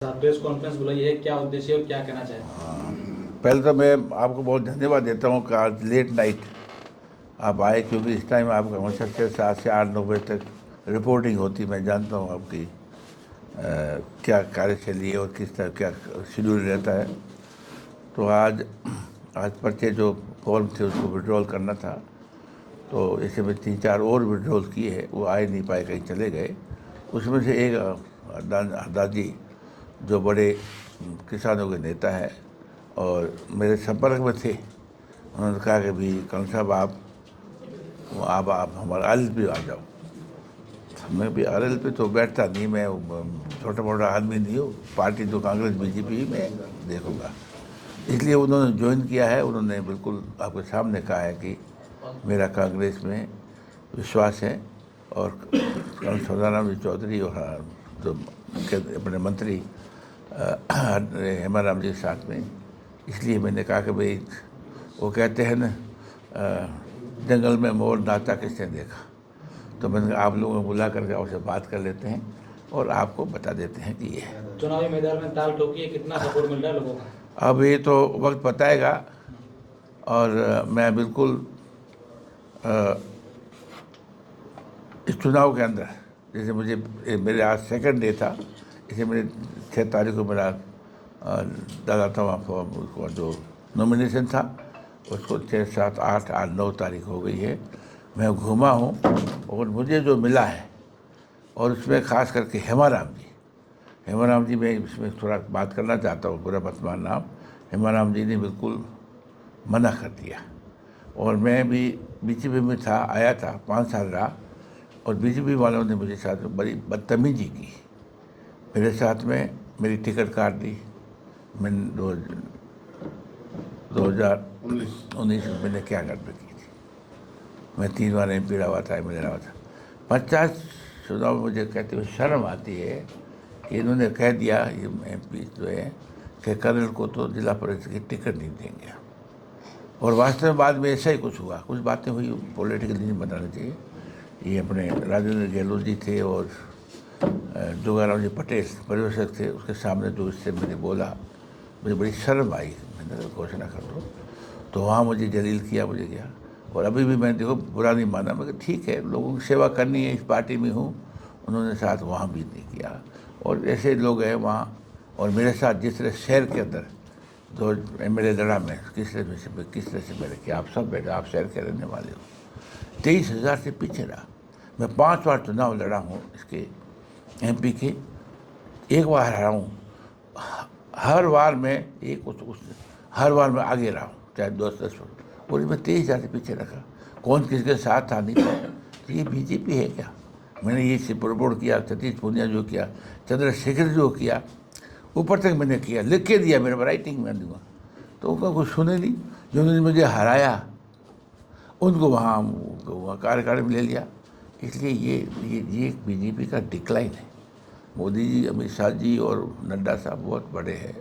Press conference बुलाई है, क्या उद्देश्य है और क्या कहना चाहें? पहले तो मैं आपको बहुत धन्यवाद देता हूँ कि आज लेट नाइट आप आए, क्योंकि इस टाइम आपका हमेशा से 7 से 8 9 बजे तक रिपोर्टिंग होती। मैं जानता हूँ आपकी क्या कार्यशैली है और किस तरह क्या शेड्यूल रहता है। तो आज पर्चे जो फॉर्म थे उसको विड्रॉल करना था, तो ऐसे में 3 4 और विड्रॉल किए हैं, वो आए नहीं पाए, कहीं चले गए। उसमें से एक दादी जो बड़े किसानों के नेता है और मेरे संपर्क में थे, उन्होंने कहा कि भाई कौन साहब आप हमारे आरएल पे आ जाओ। मैं भी आरएल पे तो बैठता नहीं, मैं छोटा मोटा आदमी नहीं हूँ, पार्टी तो कांग्रेस बीजेपी में देखूंगा। इसलिए उन्होंने ज्वाइन किया है। उन्होंने बिल्कुल आपके सामने कहा है कि मेरा कांग्रेस में विश्वास है, और सदानंद जी चौधरी और जो अपने मंत्री हेमाराम जी के साथ में। इसलिए मैंने कहा कि भाई वो कहते हैं ना, जंगल में मोर नाचा किसने देखा, तो मैंने आप लोगों को बुला करके उससे बात कर लेते हैं और आपको बता देते हैं कि ये है। चुनावी मैदान में ताल ठोकी है, कितना सपोर्ट मिल रहा है लोगों का? अब ये तो वक्त बताएगा, और मैं बिल्कुल इस चुनाव के अंदर, जैसे मेरे आज सेकंड डे था, इसे मेरे 6 तारीख को मेरा डाला था वहाँ फॉर्म, उसको जो नॉमिनेशन था उसको 6 7 8 8 9 तारीख हो गई है। मैं घूमा हूँ और मुझे जो मिला है, और उसमें ख़ास करके हेमाराम जी मैं इसमें थोड़ा बात करना चाहता हूँ, बुरा मत मानना आप। हेमाराम जी ने बिल्कुल मना कर दिया, और मैं भी बीजेपी में था, आया था 5 साल रहा, और बीजेपी वालों ने मुझे साथ में बड़ी बदतमीजी की। मेरे साथ में मेरी टिकट काट दी। मैंने 2019 में मैंने क्या गड़बड़ की थी। मैं 3 बार MP रहा हुआ था, MLA रहा हुआ था। 50 चुनाव में मुझे कहते हुए शर्म आती है कि इन्होंने कह दिया, ये MP जो है, कि कर्नल को तो जिला परिषद की टिकट नहीं देंगे। और वास्तव में बाद में ऐसा ही कुछ हुआ, कुछ बातें हुई, पॉलिटिकल नहीं बनाना चाहिए। ये अपने राजेंद्र गहलोत जी थे और जोगाराम जी पटेल परिवेशक थे, उसके सामने जो इससे मैंने बोला, मुझे बड़ी शर्म आई। मैंने घोषणा कर दो, तो वहाँ मुझे जलील किया, मुझे गया। और अभी भी मैं देखो बुरा नहीं माना, मगर ठीक है, लोगों की सेवा करनी है, इस पार्टी में हूँ। उन्होंने साथ वहाँ भी नहीं किया, और ऐसे लोग हैं वहाँ। और मेरे साथ जिस तरह शहर के अंदर जो MLA लड़ा, मैं किस तरह से मैंने किया, आप सब बैठे, आप शहर के रहने वाले हो। 23,000 से पीछे रहा। मैं 5 बार चुनाव लड़ा हूँ इसके MP के, 1 बार हारा हूँ। हर बार मैं हर बार मैं आगे रहा हूँ, चाहे 10 फुट, और मैं 23,000 से पीछे रखा। कौन किसके साथ था नहीं था, तो ये बीजेपी है क्या? मैंने ये सिपरबोर्ड किया, सतीश पूनिया जो किया, चंद्रशेखर जो किया, ऊपर तक मैंने किया, लिख के दिया, मेरे राइटिंग में दूंगा। तो उनका कुछ सुने नहीं। जिन्होंने मुझे हराया उनको वहाँ कार्यकाल में ले लिया। इसलिए ये बीजेपी का डिक्लाइन है। मोदी जी, अमित शाह जी और नड्डा साहब बहुत बड़े हैं,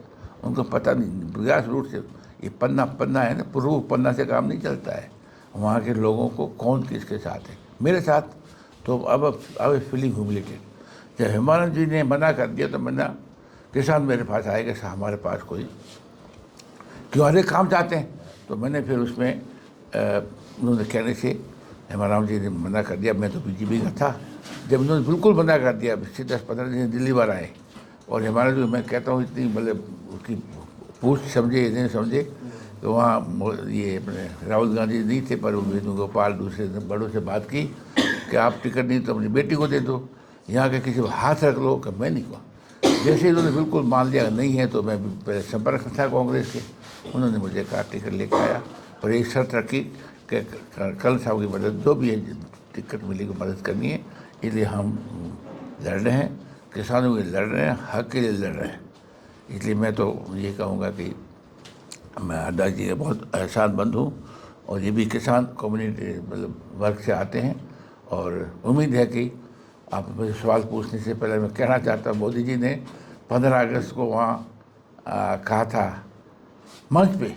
उनको पता नहीं, ग्रास रूट से ये पन्ना है ना, पूर्व पन्ना से काम नहीं चलता है। वहाँ के लोगों को कौन किसके साथ है, मेरे साथ तो अब फीलिंग ह्यूमिलेटेड। जब हेमानंद जी ने मना कर दिया, तो मैंने किसान मेरे पास आएगा, हमारे पास कोई क्यों हर एक काम चाहते हैं, तो मैंने फिर उसमें उन्होंने कहने से हेमाराम जी ने मना कर दिया। मैं तो बीजेपी का था। जब उन्होंने बिल्कुल मना कर दिया, 10 15 दिन दिल्ली बार आए, और हेमाराम जी मैं कहता हूँ इतनी मतलब उसकी पूछ समझे, इतने समझे, तो वहाँ ये अपने राहुल गांधी नहीं थे, पर वेणुगोपाल दूसरे बड़ों से बात की कि आप टिकट नहीं तो अपनी बेटी को दे दो, यहाँ के किसी को हाथ रख लो, कि मैं नहीं कहूँ। जैसे ही उन्होंने बिल्कुल मान लिया नहीं है, तो मैं पहले संपर्क में था कांग्रेस के, उन्होंने मुझे कहा टिकट लेकर आया, और एक शर्त रखी कि कल साहब की मदद जो भी है, टिकट मिलेगी मदद करनी है। इसलिए हम लड़ रहे हैं, किसानों के लिए लड़ रहे हैं, हक के लिए लड़ रहे हैं। इसलिए मैं तो ये कहूँगा कि मैं हड्डा जी का बहुत एहसानमंद हूँ, और ये भी किसान कम्युनिटी मतलब वर्ग से आते हैं। और उम्मीद है कि आप मुझे सवाल पूछने से पहले मैं कहना चाहता हूँ, मोदी जी ने 15 अगस्त को वहाँ कहा था मंच पे,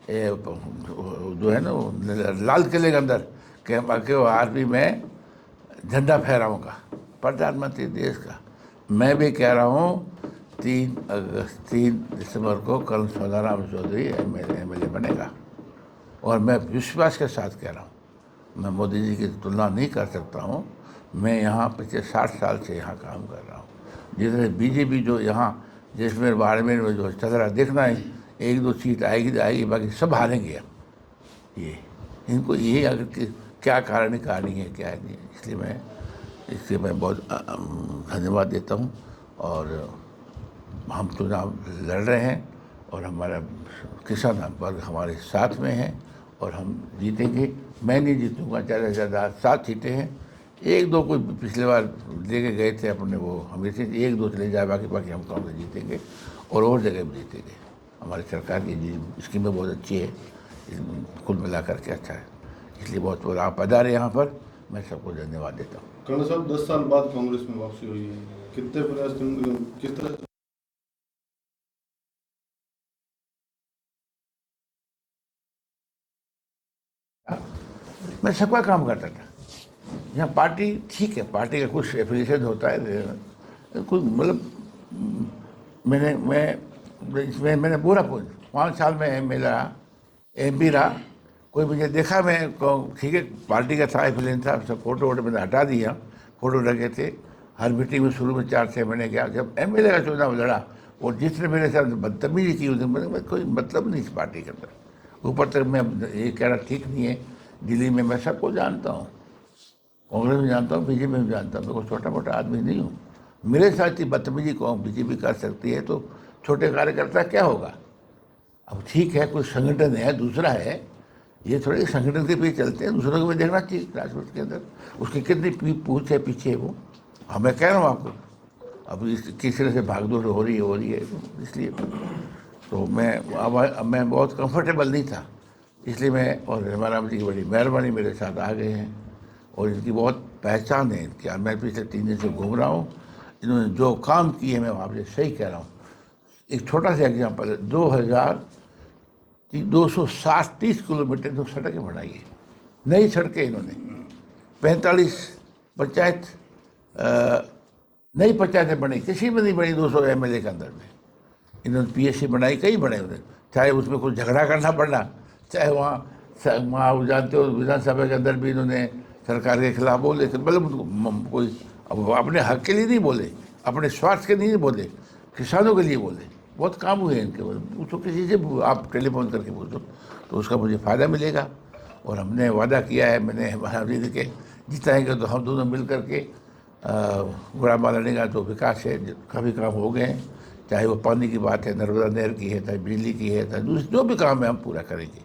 जो है ना लाल किले के अंदर, कि आर्मी में झंडा फहराऊँगा, प्रधानमंत्री देश का। मैं भी कह रहा हूँ 3 दिसंबर को कर्नल सौदाराम चौधरी एमएलए बनेगा। और मैं विश्वास के साथ कह रहा हूँ, मैं मोदी जी की तुलना नहीं कर सकता हूँ। मैं यहाँ पिछले 60 साल से यहाँ काम कर रहा हूँ। जितने बीजेपी जो यहाँ जैसलमेर बाड़मेर में जो चल रहा देखना है, 1-2 सीट आएगी तो आएगी, बाकी सब हारेंगे। ये इनको यही अगर क्या कारण कहानी है क्या है नहीं, इसलिए मैं बहुत धन्यवाद देता हूँ। और हम चुनाव लड़ रहे हैं और हमारा किसान वर्ग हमारे साथ में है और हम जीतेंगे। मैं नहीं जीतूंगा, ज़्यादा से ज़्यादा 7 सीटें हैं। 1-2 कोई पिछले बार लेके गए थे अपने, वो हमेशा 1-2 चले जाए, बाकी हम कांग्रेस जीतेंगे और जगह भी जीतेंगे। हमारी सरकार की स्कीमें बहुत अच्छी है, कुल मिला करके अच्छा है। इसलिए बहुत बहुत आप पधारे यहाँ पर, मैं सबको धन्यवाद देता हूँ। कर्नल साहब 10 साल बाद कांग्रेस में वापसी हुई है, कितने प्रयास किस तरह मैं सबका काम करता था यहाँ। पार्टी ठीक है, पार्टी का कुछ एफिलिएशन होता है, कुछ मतलब मैंने पूरा 5 साल में MP रहा। कोई मुझे देखा, मैं ठीक है पार्टी का था, एफिलिएशन था, सब फोटो मैंने हटा दिया। फोटो लगे थे हर मीटिंग में, शुरू में 4-6 महीने गया। जब MLA का चुनाव लड़ा और जिसने मेरे साथ बदतमीजी की उसने मैंने कोई मतलब नहीं इस पार्टी के अंदर। ऊपर तक मैं ये कह रहा ठीक नहीं है, दिल्ली में मैं सबको जानता हूँ, कांग्रेस में जानता हूँ, बीजेपी में जानता हूँ, मैं कोई छोटा मोटा आदमी नहीं हूँ। मेरे साथ ही बदतमीजी को बीजेपी कर सकती है तो छोटे कार्यकर्ता क्या होगा। अब ठीक है, कोई संगठन है, दूसरा है, ये थोड़े संगठन के पीछे चलते हैं, दूसरों को भी देखना चाहिए राजनीति के अंदर, उसकी कितनी पूछ है पीछे वो। हाँ मैं कह रहा हूँ आपको, अब इस किस तरह से भागदौड़ हो रही है, इसलिए तो मैं बहुत कंफर्टेबल नहीं था, इसलिए मैं, और हमारा जी की बड़ी मेहरबानी मेरे साथ आ गए हैं और इनकी बहुत पहचान है इनकी। मैं पिछले 3 दिन से घूम रहा हूँ, इन्होंने जो काम किए हैं मैं आपसे सही कह रहा हूँ। एक छोटा सा एग्जाम्पल है, 230 किलोमीटर जो सड़कें बनाई है, नई सड़कें इन्होंने, 45 पंचायत नई पंचायतें बनी, किसी में नहीं बनी 200 MLA के अंदर में। इन्होंने PSC बनाई, कई बने उन्होंने, चाहे उसमें कुछ झगड़ा करना पड़ा, चाहे वहाँ जानते हो विधानसभा के अंदर भी इन्होंने सरकार के खिलाफ बोले, मतलब कोई अब अपने हक के लिए नहीं बोले, अपने स्वार्थ के लिए नहीं बोले, किसानों के लिए बोले। बहुत काम हुए इनके, पूछो किसी से, आप टेलीफोन करके पूछो तो उसका मुझे फ़ायदा मिलेगा। और हमने वादा किया है, मैंने महावीर के जिताएंगे तो हम दोनों मिल करके गुड़ामा लड़ेगा तो विकास है, काफ़ी काम हो गए हैं, चाहे वो पानी की बात है, नर्मदा नहर की है, चाहे बिजली की है, चाहे दूसरी जो भी काम है हम पूरा करेंगे।